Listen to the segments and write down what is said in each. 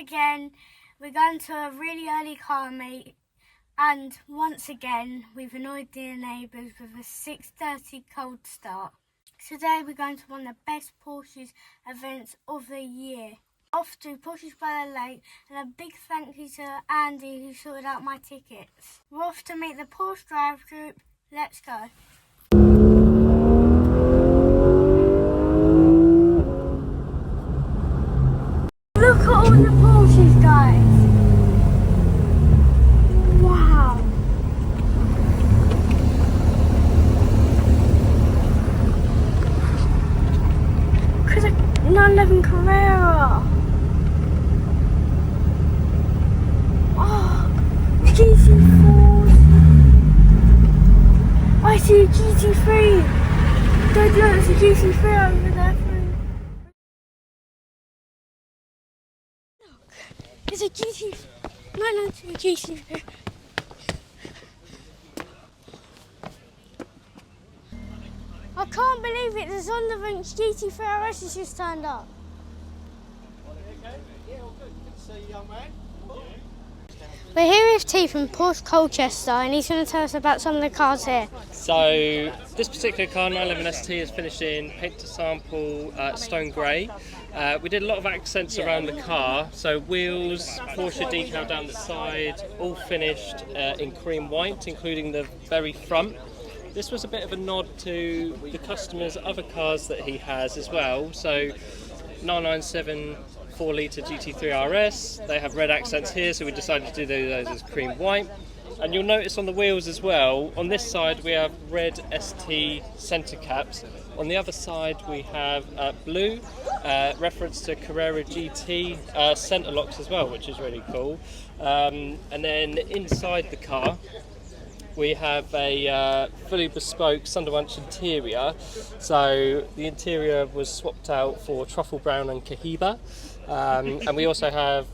again, we're going to a really early car meet, and once again we've annoyed the neighbours with a 6:30 cold start. Today we're going to one of the best Porsches events of the year. Off to Porsches by the Lake, and a big thank you to Andy who sorted out my tickets. We're off to meet the Porsche drive group. Let's go. Look at all the Porsches, guys. Wow. Because a 911 Carrera. Oh, GT4s. I see a GT3. Don't look, it's a GT3 over there. It's a GT. No, it's a GT3. I can't believe it. The Sonderwunsch GT3 RS has just turned up. We're here with T from Porsche Colchester, and he's going to tell us about some of the cars here. So this particular car, 911 ST, is finished in paint to sample stone grey. We did a lot of accents around the car, so wheels, Porsche decal down the side, all finished in cream white, including the very front. This was a bit of a nod to the customer's other cars that he has as well. So 997 4-litre GT3 RS, they have red accents here, so we decided to do those as cream white. And you'll notice on the wheels as well, on this side we have red ST centre caps. On the other side we have blue, reference to Carrera GT centre locks as well, which is really cool. And then inside the car we have a fully bespoke Sonderwunsch interior. So the interior was swapped out for truffle brown and Cohiba. And we also have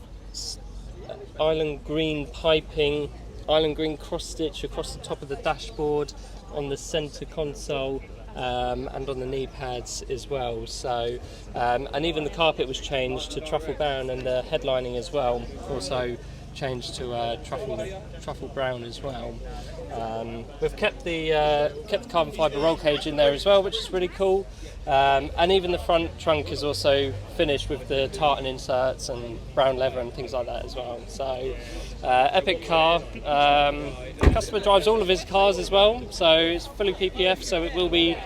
island green piping, island green cross stitch across the top of the dashboard, on the centre console, and on the knee pads as well. So, and even the carpet was changed to truffle brown, and the headlining as well also changed to truffle brown as well. We've kept the carbon fibre roll cage in there as well, which is really cool. And even the front trunk is also finished with the tartan inserts and brown leather and things like that as well. So epic car. The customer drives all of his cars as well, so it's fully PPF, so it will be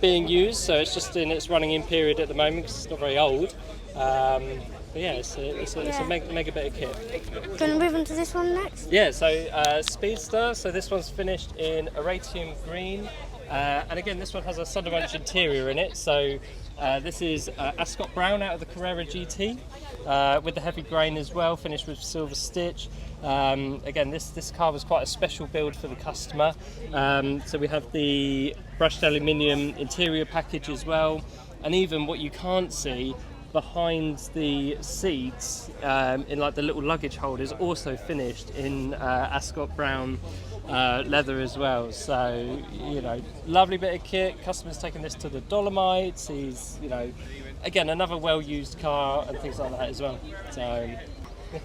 being used. So it's just in its running in period at the moment because it's not very old. But yeah, it's a mega bit of kit. Going to move on to this one next? Yeah, so Speedster. So this one's finished in Aratium green. And again, this one has a Sonderwunsch interior in it. So this is Ascot brown out of the Carrera GT, with the heavy grain as well, finished with silver stitch. Again, this car was quite a special build for the customer. So we have the brushed aluminium interior package as well, and even what you can't see behind the seats, in like the little luggage holders, also finished in Ascot brown leather as well. So, you know, lovely bit of kit. Customer's taken this to the Dolomites. He's, you know, again, another well-used car and things like that as well. So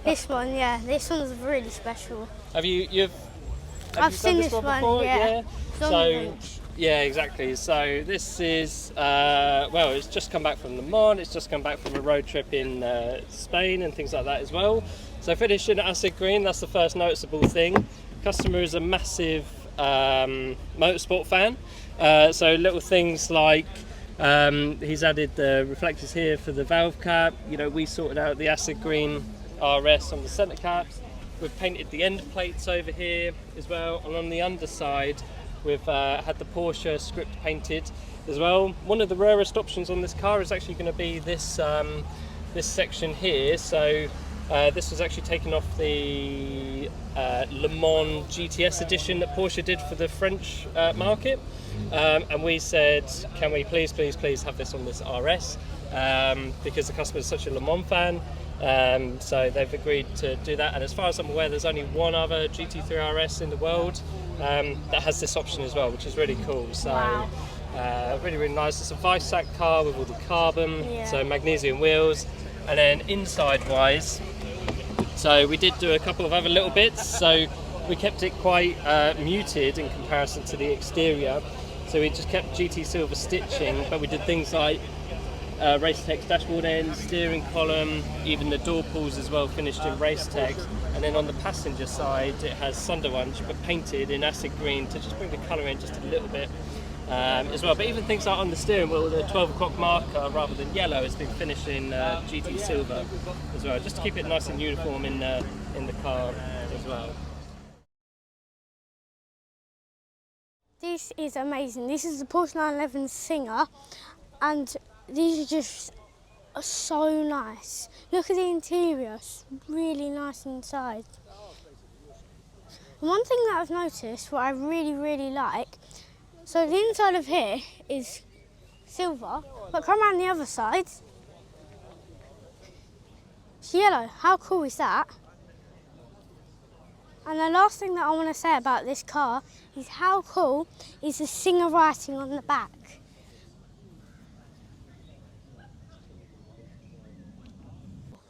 this one, yeah, this one's really special. I've seen this one before? Yeah. So yeah, exactly. So this is well, it's just come back from Le Mans. It's just come back from a road trip in Spain and things like that as well. So finished in acid green. That's the first noticeable thing. Customer is a massive motorsport fan. So little things like he's added the reflectors here for the valve cap. You know, we sorted out the acid green RS on the centre caps. We've painted the end plates over here as well, and on the underside we've had the Porsche script painted as well. One of the rarest options on this car is actually going to be this this section here. So this was actually taken off the Le Mans GTS edition that Porsche did for the French market, and we said, can we please have this on this RS, because the customer is such a Le Mans fan. So they've agreed to do that, and as far as I'm aware, there's only one other GT3 RS in the world that has this option as well, which is really cool. So wow. Really nice. It's a Vice-Sack car with all the carbon, so magnesium wheels, And then inside wise, so we did do a couple of other little bits. So we kept it quite muted in comparison to the exterior. So we just kept GT silver stitching, but we did things like Racetex dashboard ends, steering column, even the door pulls as well finished in Racetex. And then on the passenger side it has Sonderwunsch but painted in acid green to just bring the colour in just a little bit as well. But even things like on the steering wheel, the 12 o'clock marker rather than yellow has been finished in GT silver as well, just to keep it nice and uniform in the car as well. This is amazing. This is the Porsche 911 Singer, and these are just so nice. Look at the interior, it's really nice inside. One thing that I've noticed, what I really like, so the inside of here is silver, but come around the other side, it's yellow. How cool is that? And the last thing that I want to say about this car is how cool is the Singer writing on the back.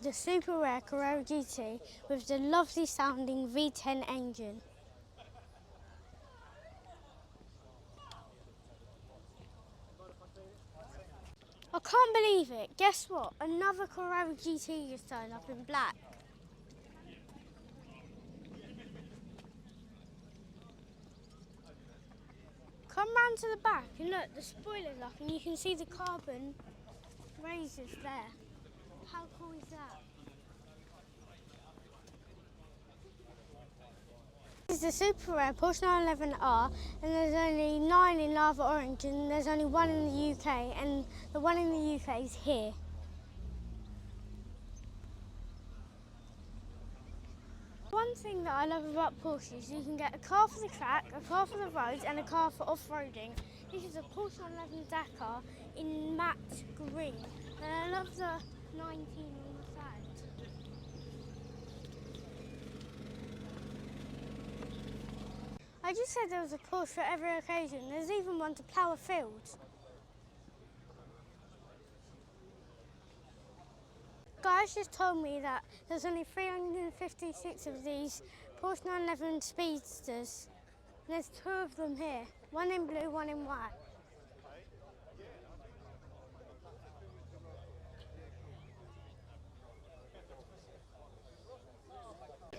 The super rare Carrera GT with the lovely sounding V10 engine. I can't believe it. Guess what? Another Carrera GT just turned up in black. Come round to the back and look, the spoiler's up and you can see the carbon razors there. How cool is that? This is the super rare Porsche 911R, and there's only 9 in lava orange, and there's only 1 in the UK, and the one in the UK is here. One thing that I love about Porsche is you can get a car for the track, a car for the roads, and a car for off-roading. This is a Porsche 911 Dakar in matte green, and I love the 19 on the side. I just said there was a Porsche for every occasion. There's even one to plough a field. Guys just told me that there's only 356 of these Porsche 911 Speedsters. And there's 2 of them here, one in blue, one in white.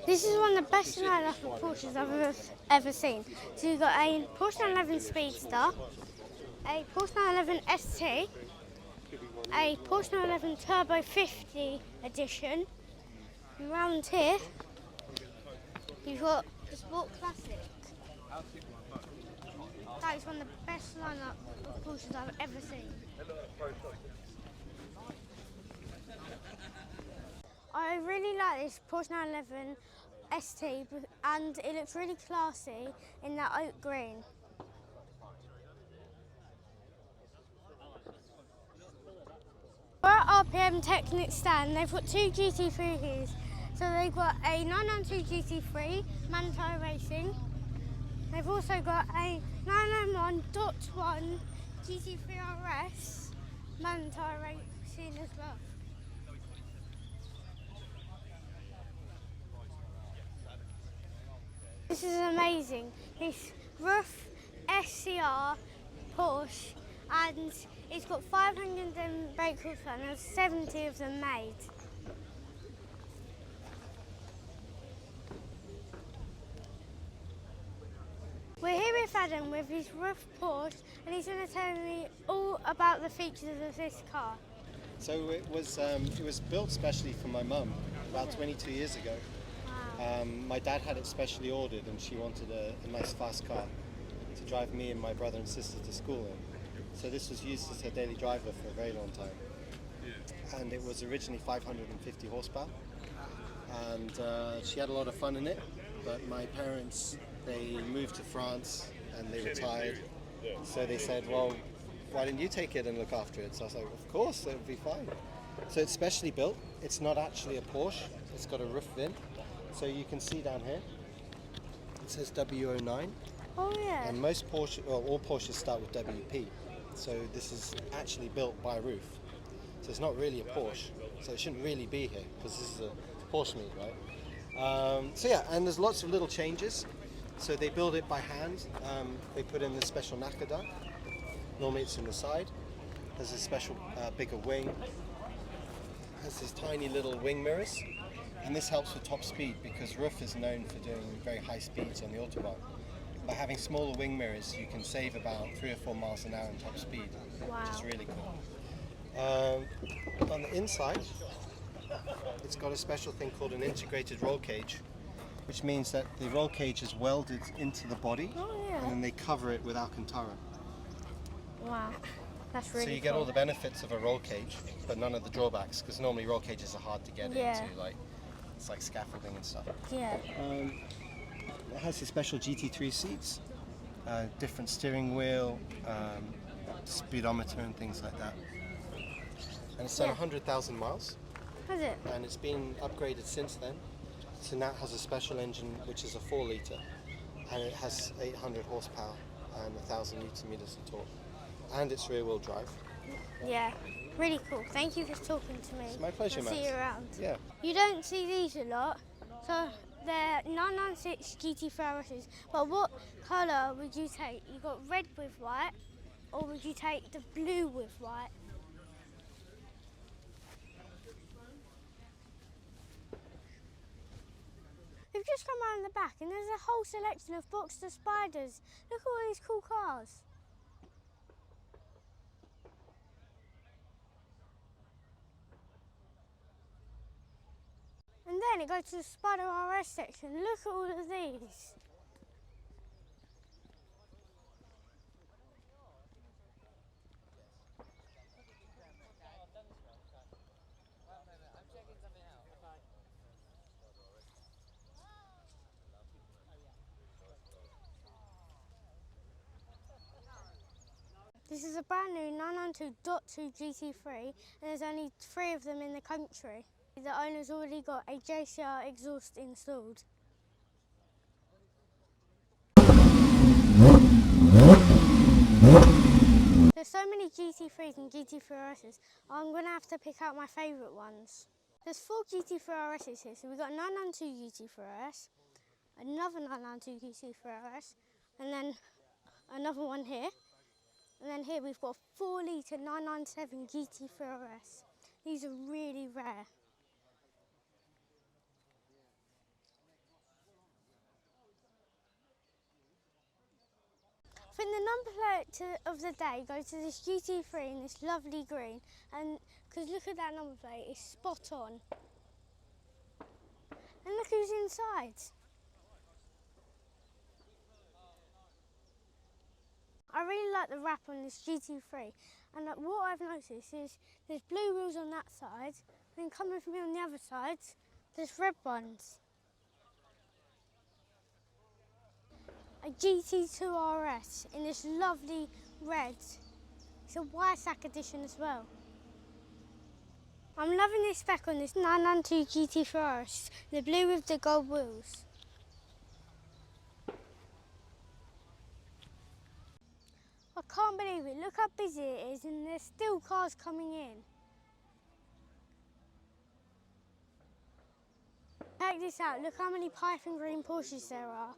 This is one of the best lineup of Porsches I've ever seen. So you've got a Porsche 911 Speedster, a Porsche 911 ST, a Porsche 911 Turbo 50 edition. And round here, you've got the Sport Classic. That is one of the best lineup of Porsches I've ever seen. I really like this Porsche 911 ST, and it looks really classy in that oak green. We're at RPM Technic stand. They've got 2 GT3 here. So they've got a 992 GT3 Manthey Racing. They've also got a 991.1 GT3 RS Manthey Racing as well. This is amazing. It's RUF SCR Porsche, and it's got 500 brake horsepower and there's 70 of them made. We're here with Adam with his RUF Porsche, and he's going to tell me all about the features of this car. So it was built specially for my mum about 22 years ago. Wow. My dad had it specially ordered, and she wanted a nice fast car to drive me and my brother and sister to school in. So this was used as her daily driver for a very long time. And it was originally 550 horsepower, and she had a lot of fun in it. But my parents, they moved to France and they retired, so they said, well, why didn't you take it and look after it? So I was like, of course, it would be fine. So it's specially built. It's not actually a Porsche. It's got a roof vent. So you can see down here, it says W09. Oh yeah. And most Porsche, well, all Porsches start with WP. So this is actually built by RUF. So So it's not really a Porsche. So it shouldn't really be here because this is a Porsche meet, right? So yeah, and there's lots of little changes. So they build it by hand. They put in this special knacker duct. Normally it's in the side. There's a special bigger wing. Has these tiny little wing mirrors. And this helps with top speed because RUF is known for doing very high speeds on the Autobahn. By having smaller wing mirrors, you can save about 3 or 4 miles an hour in top speed, which is really cool. On the inside, it's got a special thing called an integrated roll cage, which means that the roll cage is welded into the body, and then they cover it with Alcantara. Wow, that's really So you get all the benefits of a roll cage, but none of the drawbacks, because normally roll cages are hard to get into, like it's like scaffolding and stuff. Yeah. It has the special GT3 seats, different steering wheel, speedometer and things like that. And it's done 100,000 miles. Has it? And it's been upgraded since then. So now it has a special engine which is a 4 litre, and it has 800 horsepower and 1,000 newton meters of torque. And it's rear wheel drive. Yeah, really cool. Thank you for talking to me. It's my pleasure, I'll Max. see you around. Yeah. You don't see these a lot, so they're 996 GT3 RSs. But what colour would you take? You got red with white, or would you take the blue with white? We've just come around the back and there's a whole selection of Boxster Spiders. Look at all these cool cars. And then it goes to the Spider RS section. Look at all of these. This is a brand new 992.2 GT3 and there's only 3 of them in the country. The owner's already got a JCR exhaust installed. There's so many GT3s and GT3 RSs, I'm going to have to pick out my favourite ones. There's 4 GT3 RSs here, so we've got 992 GT3 RS, another 992 GT3 RS, and then another one here. And then here we've got a 4 litre 997 GT3 RS. These are really rare. I think the number plate of the day goes to this GT3 in this lovely green, and because look at that number plate, it's spot on. And look who's inside. I really like the wrap on this GT3, and what I've noticed is there's blue wheels on that side, and then coming from here on the other side, there's red ones. A GT2 RS in this lovely red. It's a Wysack edition as well. I'm loving this spec on this 992 GT3 RS, the blue with the gold wheels. I can't believe it, look how busy it is and there's still cars coming in. Check this out, look how many Python green Porsches there are.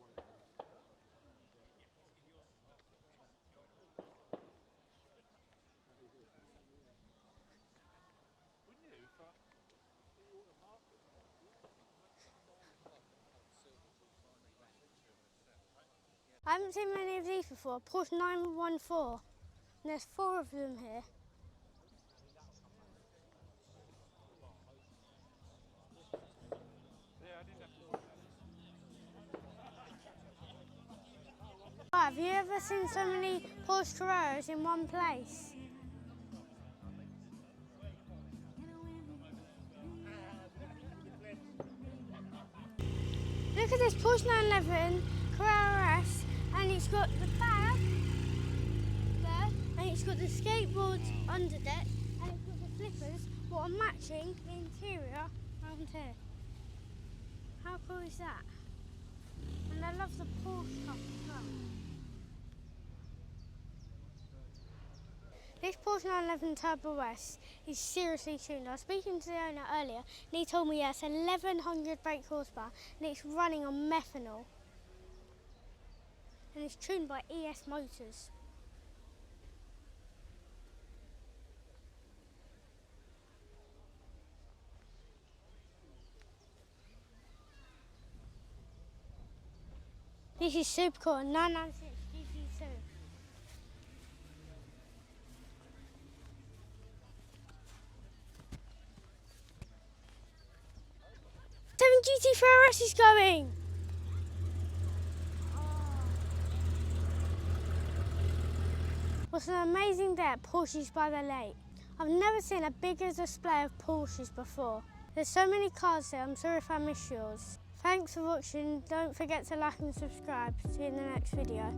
I haven't seen many of these before, Porsche 914, and there's 4 of them here. Have you ever seen so many Porsche Carreras in one place? Look at this Porsche 911 Carrera RS, and it's got the bag there, and it's got the skateboards under deck, and it's got the flippers what are matching the interior around here. How cool is that? And I love the Porsche stuff as well. This Porsche 911 Turbo S is seriously tuned. I was speaking to the owner earlier and he told me it's 1100 brake horsepower and it's running on methanol. And it's tuned by ES Motors. This is super cool, 996 GT2. GT3 RS is going! What's an amazing day at Porsches by the Lake. I've never seen a bigger display of Porsches before. There's so many cars here, I'm sorry if I missed yours. Thanks for watching, don't forget to like and subscribe. See you in the next video.